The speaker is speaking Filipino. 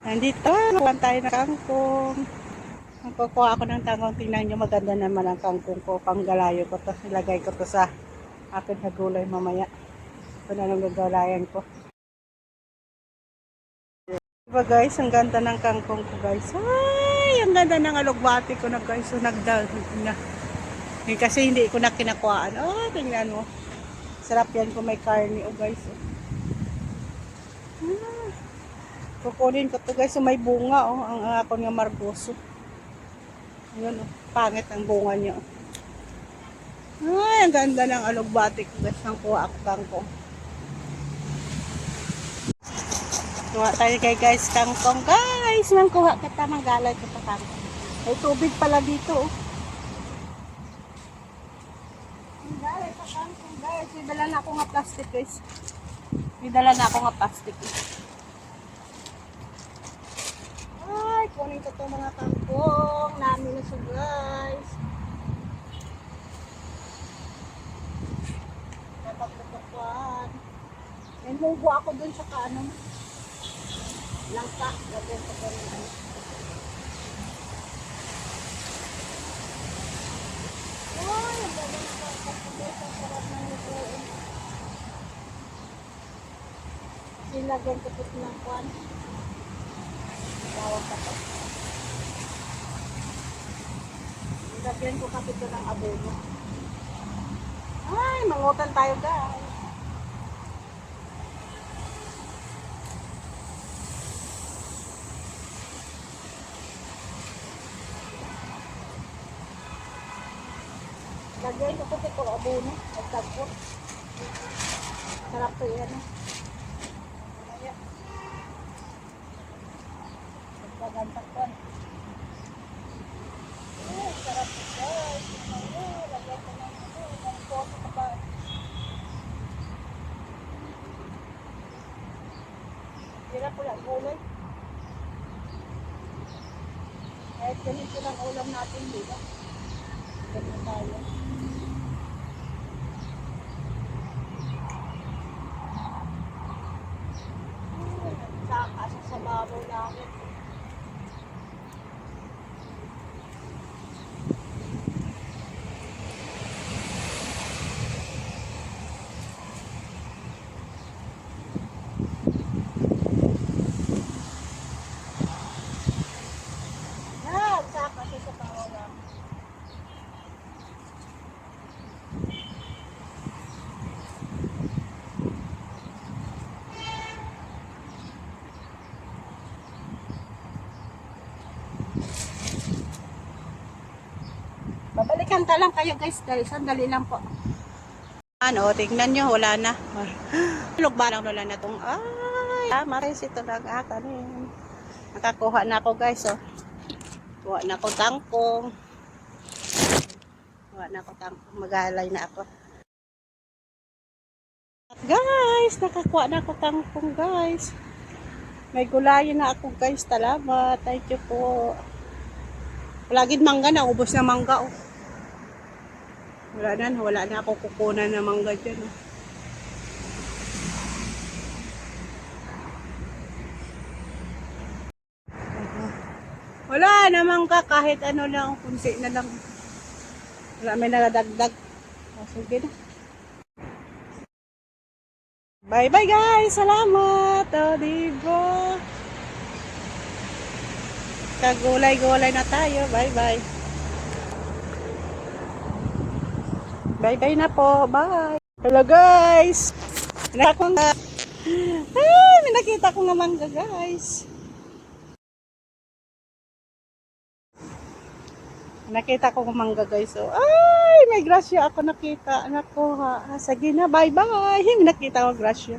Nandito, nakuha tayo ng kangkong. Magkukuha ako ng kangkong. Tingnan nyo, maganda naman ang kangkong ko. Panggalayo ko to. Ilagay ko to sa akin na gulay mamaya. Ito na nang gagalayan ko. Diba guys, ang ganda ng kangkong ko guys. Ay, ang ganda ng alugbati ko na guys. So, nagdagdag na. Kasi hindi ko na kinakuhaan. Oh, tingnan mo. Sarap yan kung may karne. Oh guys. Ah, kukunin ko to guys. So, may bunga. Oh, ang ako nga margoso. Yun, oh. Pangit ang bunga niya. Ay, ang ganda ng alugbati ko guys. Ang kuha ako kangkong. Kuha tayo kay guys kangkong. Guys, mangkuha kita. Manggalay kita kangkong. May tubig pala dito. Oh. Manggalay pa kangkong guys. May dala na ako nga plastic guys. May dala na ako nga plastic. Ay, kunin ko itong mga kangkong namin na siya guys. Napagtutukuan. May mugo ako dun sa kaano. Langka. Lagyan ko dun ng ano. Ay, ang ganda na kangkong guys. Ang sarap ng lutuin. Sinagyan ko po ng kwan. Tawag ka po. Lagyan ko kapito ng abono. Ay, mangutan tayo guys. Lagyan ko kapito ng abono. Nagtagpot. Sarap to yan. Mamaya. Nagpagantak ko. Ay, sarap to guys. Lagyan ko ng poso ka pa. Hirap ko lang gulay. Kahit ganito lang ulam natin, di ba? Ganito tayo. Saka sa sababaw namin. Yan, saka sa sababaw namin. Babalikan ta lang kayo guys, dahil sandali lang po. Ano, tingnan nyo, wala na. Lugba lang wala na itong, ay, maris ito lang akanin. Nakakuha na ako guys, oh. Kuha na ako tangkong. Kuha na ako tangkong, mag-alay na ako. At guys, nakakuha na ako tangkong guys. May gulayin na ako guys, salamat. Thank you po. Palagid mangga na, ubos na mangga, oh. Wala na ako kukunan na mangga dyan. Oh. Wala na mangga, kahit ano lang, kunti na lang. Wala, may naladagdag. Oh, sige na. Bye bye guys, salamat. Oh, diba? Kagulay-gulay na tayo. Bye bye. Bye-bye na po. Bye. Hello guys. May nakita ko nga mangga guys. Nakita ko nga mangga guys. So, ay, may grasya ako nakita. Nakuha. Sige na, bye-bye. May nakita ko grasya.